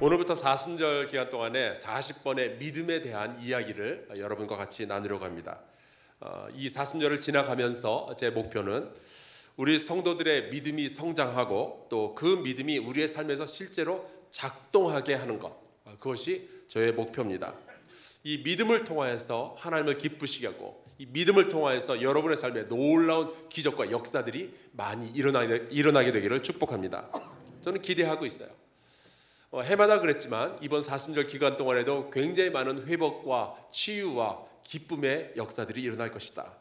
오늘부터 사순절 기간 동안에 40번의 믿음에 대한 이야기를 여러분과 같이 나누려고 합니다. 이 사순절을 지나가면서 제 목표는 우리 성도들의 믿음이 성장하고 또 그 믿음이 우리의 삶에서 실제로 작동하게 하는 것, 그것이 저의 목표입니다. 이 믿음을 통하여서 하나님을 기쁘시게 하고 이 믿음을 통하여서 여러분의 삶에 놀라운 기적과 역사들이 많이 일어나게 되기를 축복합니다. 저는 기대하고 있어요. 해마다 그랬지만 이번 사순절 기간 동안에도 굉장히 많은 회복과 치유와 기쁨의 역사들이 일어날 것이다.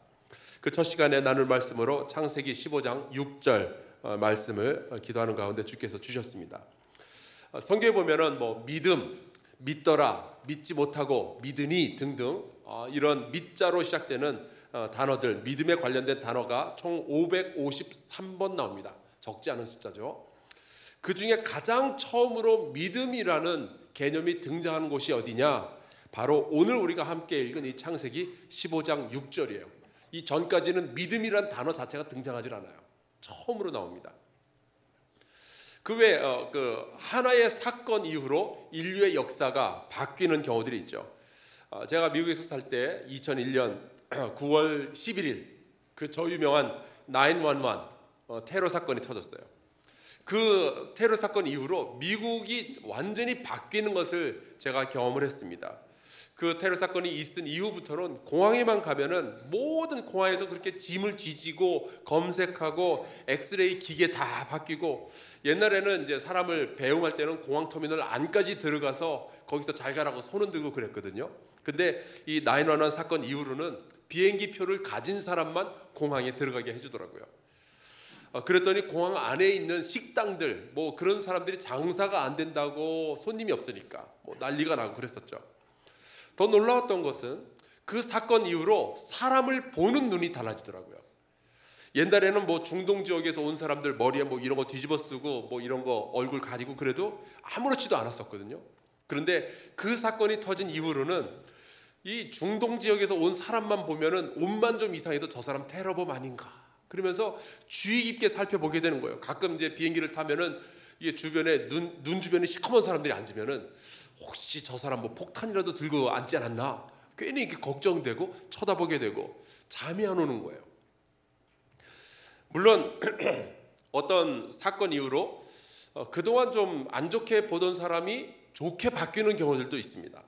그 첫 시간에 나눌 말씀으로 창세기 15장 6절 말씀을 기도하는 가운데 주께서 주셨습니다. 성경에 보면은 믿음, 믿더라, 믿지 못하고 믿으니 등등 이런 믿자로 시작되는 단어들, 믿음에 관련된 단어가 총 553번 나옵니다. 적지 않은 숫자죠. 그 중에 가장 처음으로 믿음이라는 개념이 등장하는 곳이 어디냐? 바로 오늘 우리가 함께 읽은 이 창세기 15장 6절이에요. 이 전까지는 믿음이란 단어 자체가 등장하지 않아요. 처음으로 나옵니다. 그 외에 하나의 사건 이후로 인류의 역사가 바뀌는 경우들이 있죠. 제가 미국에서 살 때 2001년 9월 11일 그 저 유명한 911 테러 사건이 터졌어요. 그 테러 사건 이후로 미국이 완전히 바뀌는 것을 제가 경험을 했습니다. 그 테러 사건이 있은 이후부터는 공항에만 가면은 모든 공항에서 그렇게 짐을 뒤지고 검색하고 엑스레이 기계 다 바뀌고, 옛날에는 이제 사람을 배웅할 때는 공항 터미널 안까지 들어가서 거기서 잘 가라고 손을 들고 그랬거든요. 근데 이 911 사건 이후로는 비행기 표를 가진 사람만 공항에 들어가게 해주더라고요. 그랬더니 공항 안에 있는 식당들 그런 사람들이 장사가 안 된다고, 손님이 없으니까 난리가 나고 그랬었죠. 더 놀라웠던 것은 그 사건 이후로 사람을 보는 눈이 달라지더라고요. 옛날에는 중동 지역에서 온 사람들 머리에 이런 거 뒤집어 쓰고 이런 거 얼굴 가리고 그래도 아무렇지도 않았었거든요. 그런데 그 사건이 터진 이후로는 이 중동 지역에서 온 사람만 보면은 옷만 좀 이상해도 저 사람 테러범 아닌가, 그러면서 주의 깊게 살펴보게 되는 거예요. 가끔 이제 비행기를 타면은 이게 주변에 눈 주변에 시커먼 사람들이 앉으면은 혹시 저 사람 폭탄이라도 들고 앉지 않았나, 괜히 이렇게 걱정되고 쳐다보게 되고 잠이 안 오는 거예요. 물론 어떤 사건 이후로 그동안 좀 안 좋게 보던 사람이 좋게 바뀌는 경우들도 있습니다.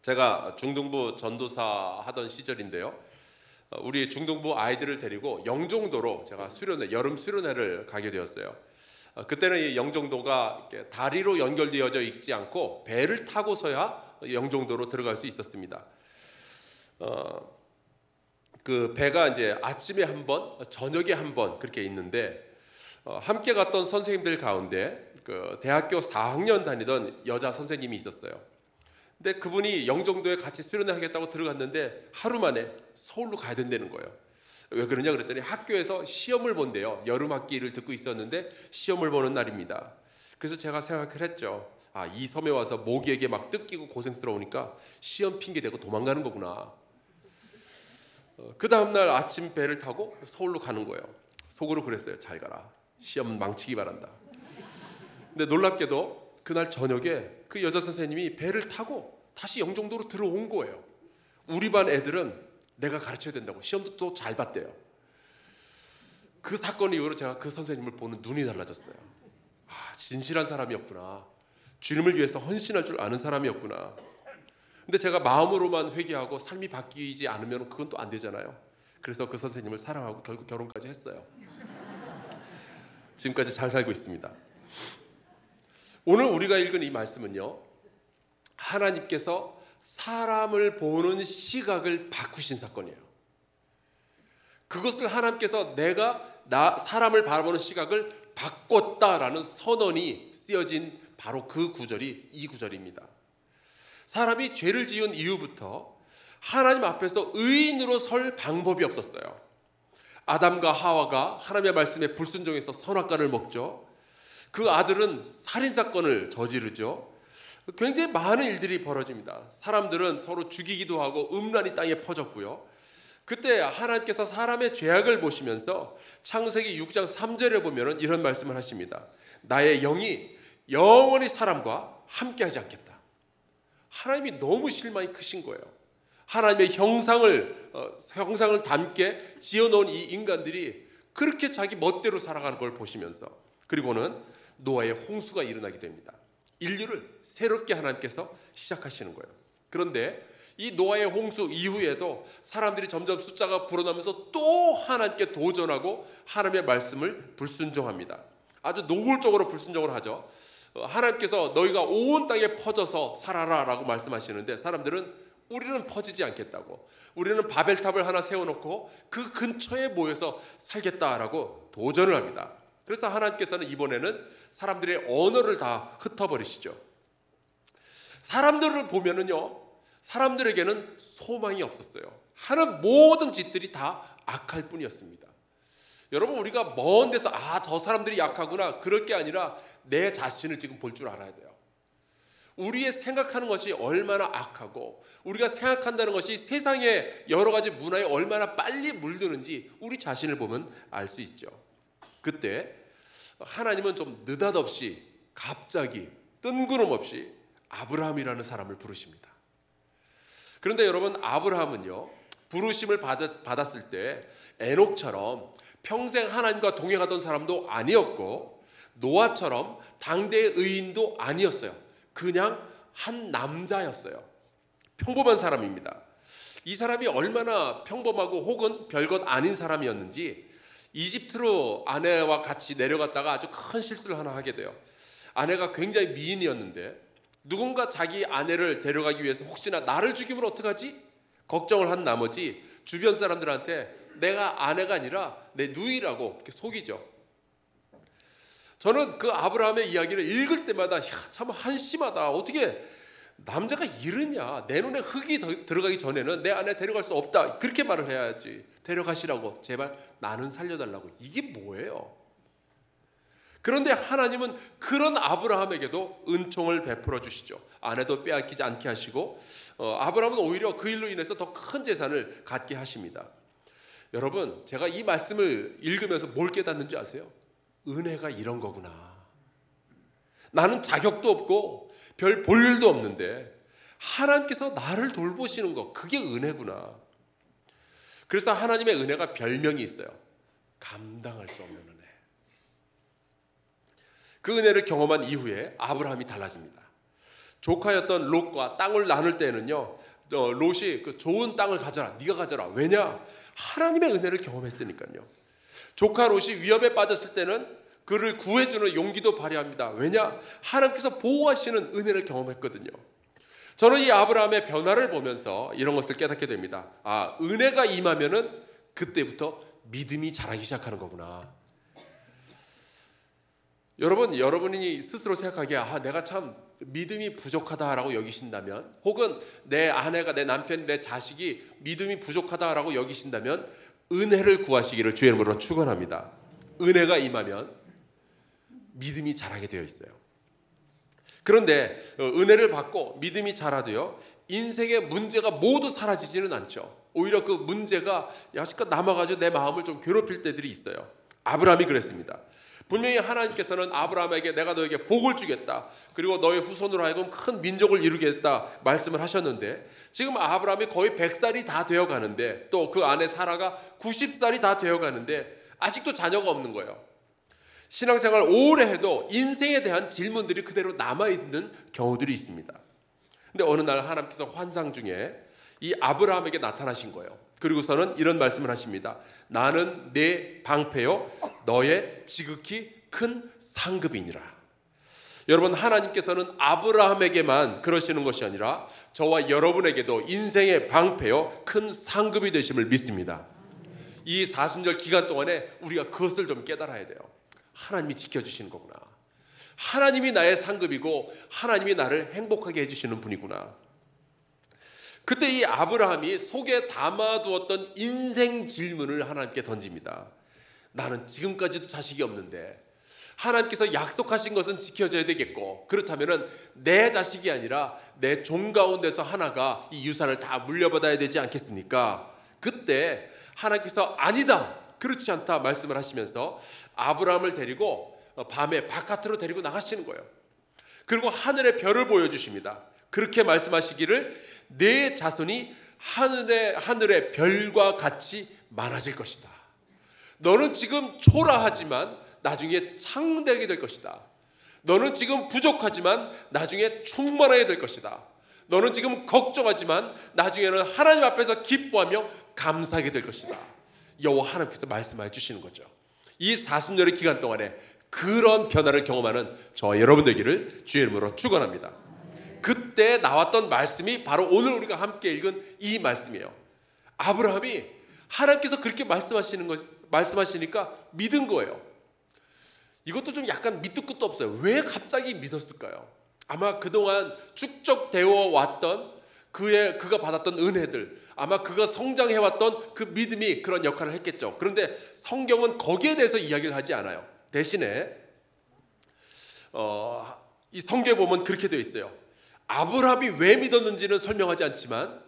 제가 중등부 전도사 하던 시절인데요. 우리 중등부 아이들을 데리고 영종도로 제가 여름 수련회를 가게 되었어요. 그때는 이 영종도가 다리로 연결되어져 있지 않고 배를 타고서야 영종도로 들어갈 수 있었습니다. 그 배가 이제 아침에 한 번, 저녁에 한 번 그렇게 있는데, 함께 갔던 선생님들 가운데 그 대학교 4학년 다니던 여자 선생님이 있었어요. 근데 그분이 영종도에 같이 수련회 하겠다고 들어갔는데 하루 만에 서울로 가야 된다는 거예요. 왜 그러냐 그랬더니 학교에서 시험을 본대요. 여름 학기를 듣고 있었는데 시험을 보는 날입니다. 그래서 제가 생각을 했죠. 이 섬에 와서 모기에게 막 뜯기고 고생스러우니까 시험 핑계 대고 도망가는 거구나. 그 다음날 아침 배를 타고 서울로 가는 거예요. 속으로 그랬어요. 잘 가라, 시험 망치기 바란다. 근데 놀랍게도 그날 저녁에 그 여자 선생님이 배를 타고 다시 영종도로 들어온 거예요. 우리 반 애들은 내가 가르쳐야 된다고 시험도 또 잘 봤대요. 그 사건 이후로 제가 그 선생님을 보는 눈이 달라졌어요. 진실한 사람이었구나, 주님을 위해서 헌신할 줄 아는 사람이었구나. 근데 제가 마음으로만 회개하고 삶이 바뀌지 않으면 그건 또 안 되잖아요. 그래서 그 선생님을 사랑하고 결국 결혼까지 했어요. 지금까지 잘 살고 있습니다. 오늘 우리가 읽은 이 말씀은요, 하나님께서 사람을 보는 시각을 바꾸신 사건이에요. 그것을 하나님께서 사람을 바라보는 시각을 바꿨다라는 선언이 쓰여진 바로 그 구절이 이 구절입니다. 사람이 죄를 지은 이후부터 하나님 앞에서 의인으로 설 방법이 없었어요. 아담과 하와가 하나님의 말씀에 불순종해서 선악과를 먹죠. 그 아들은 살인사건을 저지르죠. 굉장히 많은 일들이 벌어집니다. 사람들은 서로 죽이기도 하고 음란이 땅에 퍼졌고요. 그때 하나님께서 사람의 죄악을 보시면서 창세기 6장 3절에 보면 이런 말씀을 하십니다. 나의 영이 영원히 사람과 함께하지 않겠다. 하나님이 너무 실망이 크신 거예요. 하나님의 형상을 담게 지어놓은 이 인간들이 그렇게 자기 멋대로 살아가는 걸 보시면서, 그리고는 노아의 홍수가 일어나게 됩니다. 인류를 새롭게 하나님께서 시작하시는 거예요. 그런데 이 노아의 홍수 이후에도 사람들이 점점 숫자가 불어나면서 또 하나님께 도전하고 하나님의 말씀을 불순종합니다. 아주 노골적으로 불순종을 하죠. 하나님께서 너희가 온 땅에 퍼져서 살아라 라고 말씀하시는데, 사람들은 우리는 퍼지지 않겠다고, 우리는 바벨탑을 하나 세워놓고 그 근처에 모여서 살겠다라고 도전을 합니다. 그래서 하나님께서는 이번에는 사람들의 언어를 다 흩어버리시죠. 사람들을 보면은요, 사람들에게는 소망이 없었어요. 하는 모든 짓들이 다 악할 뿐이었습니다. 여러분, 우리가 먼 데서 저 사람들이 약하구나 그럴 게 아니라 내 자신을 지금 볼 줄 알아야 돼요. 우리의 생각하는 것이 얼마나 악하고, 우리가 생각한다는 것이 세상의 여러 가지 문화에 얼마나 빨리 물드는지 우리 자신을 보면 알 수 있죠. 그때 하나님은 좀 느닷없이, 갑자기, 뜬구름없이 아브라함이라는 사람을 부르십니다. 그런데 여러분, 아브라함은요, 부르심을 받았을 때 에녹처럼 평생 하나님과 동행하던 사람도 아니었고, 노아처럼 당대의 의인도 아니었어요. 그냥 한 남자였어요. 평범한 사람입니다. 이 사람이 얼마나 평범하고 혹은 별것 아닌 사람이었는지 이집트로 아내와 같이 내려갔다가 아주 큰 실수를 하나 하게 돼요. 아내가 굉장히 미인이었는데 누군가 자기 아내를 데려가기 위해서 혹시나 나를 죽이면 어떡하지? 걱정을 한 나머지 주변 사람들한테 내가 아내가 아니라 내 누이라고 이렇게 속이죠. 저는 그 아브라함의 이야기를 읽을 때마다 참 한심하다. 어떻게 남자가 이러냐. 내 눈에 흙이 들어가기 전에는 내 아내 데려갈 수 없다. 그렇게 말을 해야지. 데려가시라고. 제발 나는 살려달라고. 이게 뭐예요? 그런데 하나님은 그런 아브라함에게도 은총을 베풀어 주시죠. 아내도 빼앗기지 않게 하시고 아브라함은 오히려 그 일로 인해서 더 큰 재산을 갖게 하십니다. 여러분, 제가 이 말씀을 읽으면서 뭘 깨닫는지 아세요? 은혜가 이런 거구나. 나는 자격도 없고 별 볼 일도 없는데 하나님께서 나를 돌보시는 거, 그게 은혜구나. 그래서 하나님의 은혜가 별명이 있어요. 감당할 수 없는 은혜. 그 은혜를 경험한 이후에 아브라함이 달라집니다. 조카였던 롯과 땅을 나눌 때는요, 롯이 그 좋은 땅을 가져라, 네가 가져라. 왜냐? 하나님의 은혜를 경험했으니까요. 조카 롯이 위협에 빠졌을 때는 그를 구해주는 용기도 발휘합니다. 왜냐? 하나님께서 보호하시는 은혜를 경험했거든요. 저는 이 아브라함의 변화를 보면서 이런 것을 깨닫게 됩니다. 은혜가 임하면은 그때부터 믿음이 자라기 시작하는 거구나. 여러분이 스스로 생각하기에 내가 참 믿음이 부족하다라고 여기신다면, 혹은 내 아내가, 내 남편, 내 자식이 믿음이 부족하다라고 여기신다면 은혜를 구하시기를 주의 이름으로 축원합니다. 은혜가 임하면 믿음이 자라게 되어 있어요. 그런데 은혜를 받고 믿음이 자라도요, 인생의 문제가 모두 사라지지는 않죠. 오히려 그 문제가 여지껏 남아가지고 내 마음을 좀 괴롭힐 때들이 있어요. 아브라함이 그랬습니다. 분명히 하나님께서는 아브라함에게 내가 너에게 복을 주겠다, 그리고 너의 후손으로 하여금 큰 민족을 이루겠다 말씀을 하셨는데, 지금 아브라함이 거의 100살이 다 되어가는데, 또 그 아내 사라가 90살이 다 되어가는데 아직도 자녀가 없는 거예요. 신앙생활 오래 해도 인생에 대한 질문들이 그대로 남아있는 경우들이 있습니다. 근데 어느 날 하나님께서 환상 중에 이 아브라함에게 나타나신 거예요. 그리고서는 이런 말씀을 하십니다. 나는 내 방패요 너의 지극히 큰 상급이니라. 여러분, 하나님께서는 아브라함에게만 그러시는 것이 아니라 저와 여러분에게도 인생의 방패요 큰 상급이 되심을 믿습니다. 이 사순절 기간 동안에 우리가 그것을 좀 깨달아야 돼요. 하나님이 지켜주시는 거구나. 하나님이 나의 상급이고 하나님이 나를 행복하게 해주시는 분이구나. 그때 이 아브라함이 속에 담아두었던 인생 질문을 하나님께 던집니다. 나는 지금까지도 자식이 없는데 하나님께서 약속하신 것은 지켜져야 되겠고, 그렇다면 내 자식이 아니라 내 종 가운데서 하나가 이 유산을 다 물려받아야 되지 않겠습니까? 그때 하나님께서 아니다, 그렇지 않다 말씀을 하시면서 아브라함을 데리고 밤에 바깥으로 데리고 나가시는 거예요. 그리고 하늘의 별을 보여주십니다. 그렇게 말씀하시기를 내 자손이 하늘의 별과 같이 많아질 것이다. 너는 지금 초라하지만 나중에 창대하게 될 것이다. 너는 지금 부족하지만 나중에 충만하게 될 것이다. 너는 지금 걱정하지만 나중에는 하나님 앞에서 기뻐하며 감사하게 될 것이다. 여호와 하나님께서 말씀해 주시는 거죠. 이 40년의 기간 동안에 그런 변화를 경험하는 저와 여러분 되기를 주의 이름으로 축원합니다. 그때 나왔던 말씀이 바로 오늘 우리가 함께 읽은 이 말씀이에요. 아브라함이 하나님께서 그렇게 말씀하시니까 믿은 거예요. 이것도 좀 약간 밑도 끝도 없어요. 왜 갑자기 믿었을까요? 아마 그동안 축적되어 왔던 그가 받았던 은혜들, 아마 그가 성장해왔던 그 믿음이 그런 역할을 했겠죠. 그런데 성경은 거기에 대해서 이야기를 하지 않아요. 대신에 이 성경에 보면 그렇게 되어 있어요. 아브라함이 왜 믿었는지는 설명하지 않지만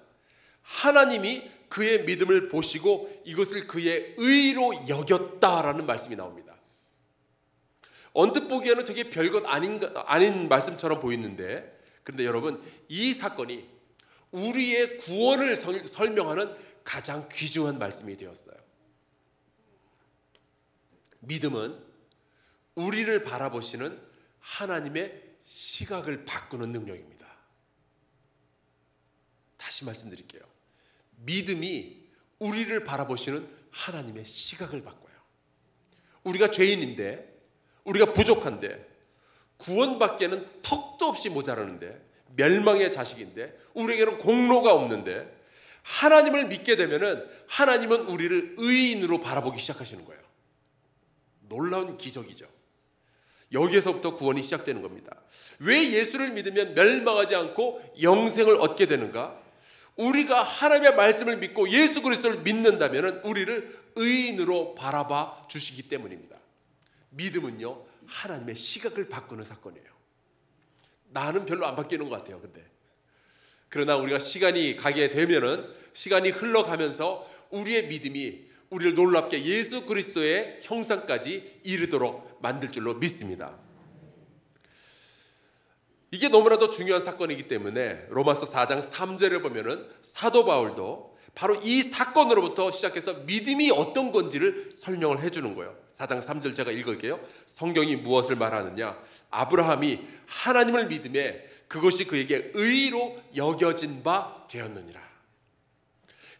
하나님이 그의 믿음을 보시고 이것을 그의 의로 여겼다라는 말씀이 나옵니다. 언뜻 보기에는 되게 별것 아닌 말씀처럼 보이는데, 그런데 여러분, 이 사건이 우리의 구원을 설명하는 가장 귀중한 말씀이 되었어요. 믿음은 우리를 바라보시는 하나님의 시각을 바꾸는 능력입니다. 다시 말씀드릴게요. 믿음이 우리를 바라보시는 하나님의 시각을 바꿔요. 우리가 죄인인데, 우리가 부족한데, 구원받기에는 턱도 없이 모자라는데, 멸망의 자식인데, 우리에게는 공로가 없는데, 하나님을 믿게 되면은 하나님은 우리를 의인으로 바라보기 시작하시는 거예요. 놀라운 기적이죠. 여기에서부터 구원이 시작되는 겁니다. 왜 예수를 믿으면 멸망하지 않고 영생을 얻게 되는가? 우리가 하나님의 말씀을 믿고 예수 그리스도를 믿는다면 우리를 의인으로 바라봐 주시기 때문입니다. 믿음은요, 하나님의 시각을 바꾸는 사건이에요. 나는 별로 안 바뀌는 것 같아요. 근데 그러나 우리가 시간이 가게 되면은, 시간이 흘러가면서 우리의 믿음이 우리를 놀랍게 예수 그리스도의 형상까지 이르도록 만들 줄로 믿습니다. 이게 너무나도 중요한 사건이기 때문에 로마서 4장 3절에 보면은 사도 바울도 바로 이 사건으로부터 시작해서 믿음이 어떤 건지를 설명을 해주는 거예요. 4장 3절 제가 읽을게요. 성경이 무엇을 말하느냐? 아브라함이 하나님을 믿음에 그것이 그에게 의로 여겨진 바 되었느니라.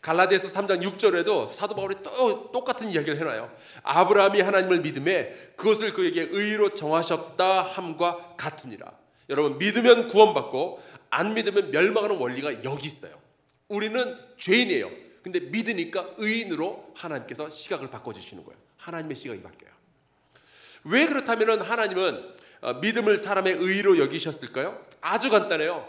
갈라디아서 3장 6절에도 사도 바울이 또 똑같은 이야기를 해놔요. 아브라함이 하나님을 믿음에 그것을 그에게 의로 정하셨다 함과 같으니라. 여러분, 믿으면 구원받고 안 믿으면 멸망하는 원리가 여기 있어요. 우리는 죄인이에요. 근데 믿으니까 의인으로 하나님께서 시각을 바꿔주시는 거예요. 하나님의 시각이 바뀌어요. 왜 그렇다면 하나님은 믿음을 사람의 의로 여기셨을까요? 아주 간단해요.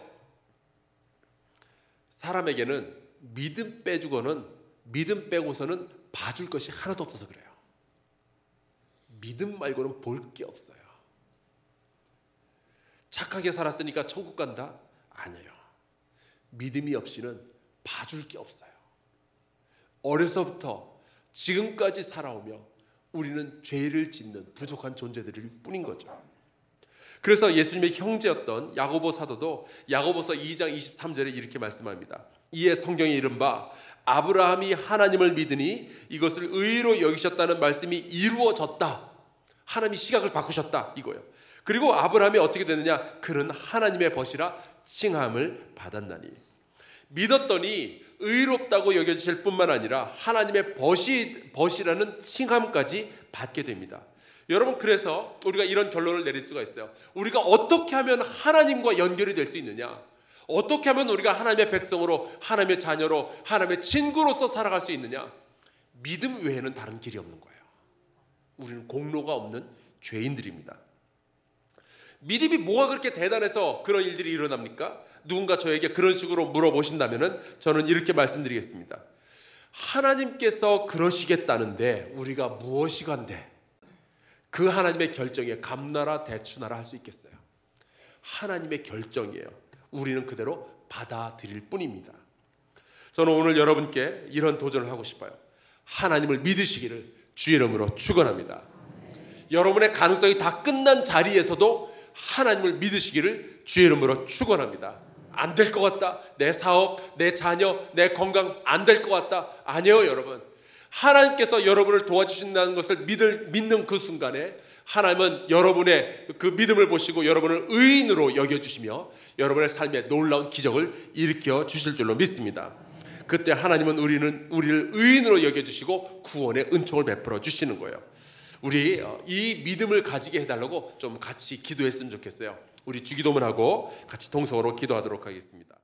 사람에게는 믿음 빼고서는 봐줄 것이 하나도 없어서 그래요. 믿음 말고는 볼 게 없어요. 착하게 살았으니까 천국 간다? 아니에요. 믿음이 없이는 봐줄 게 없어요. 어려서부터 지금까지 살아오며 우리는 죄를 짓는 부족한 존재들일 뿐인 거죠. 그래서 예수님의 형제였던 야고보 사도도 야고보서 2장 23절에 이렇게 말씀합니다. 이에 성경에 이른 바 아브라함이 하나님을 믿으니 이것을 의로 여기셨다는 말씀이 이루어졌다. 하나님이 시각을 바꾸셨다 이거예요. 그리고 아브라함이 어떻게 되느냐? 그는 하나님의 벗이라 칭함을 받았나니. 믿었더니 의롭다고 여겨지실 뿐만 아니라 하나님의 벗이라는 칭함까지 받게 됩니다. 여러분, 그래서 우리가 이런 결론을 내릴 수가 있어요. 우리가 어떻게 하면 하나님과 연결이 될 수 있느냐? 어떻게 하면 우리가 하나님의 백성으로, 하나님의 자녀로, 하나님의 친구로서 살아갈 수 있느냐? 믿음 외에는 다른 길이 없는 거예요. 우리는 공로가 없는 죄인들입니다. 믿음이 뭐가 그렇게 대단해서 그런 일들이 일어납니까? 누군가 저에게 그런 식으로 물어보신다면 저는 이렇게 말씀드리겠습니다. 하나님께서 그러시겠다는데 우리가 무엇이간데 그 하나님의 결정에 감나라 대추나라 할 수 있겠어요? 하나님의 결정이에요. 우리는 그대로 받아들일 뿐입니다. 저는 오늘 여러분께 이런 도전을 하고 싶어요. 하나님을 믿으시기를 주의 이름으로 축원합니다. 여러분의 가능성이 다 끝난 자리에서도 하나님을 믿으시기를 주의 이름으로 축원합니다. 안 될 것 같다. 내 사업, 내 자녀, 내 건강 안 될 것 같다. 아니에요, 여러분. 하나님께서 여러분을 도와주신다는 것을 믿는 그 순간에 하나님은 여러분의 그 믿음을 보시고 여러분을 의인으로 여겨주시며 여러분의 삶에 놀라운 기적을 일으켜 주실 줄로 믿습니다. 그때 하나님은 우리를 의인으로 여겨주시고 구원의 은총을 베풀어 주시는 거예요. 우리 이 믿음을 가지게 해달라고 좀 같이 기도했으면 좋겠어요. 우리 주기도문하고 같이 동성으로 기도하도록 하겠습니다.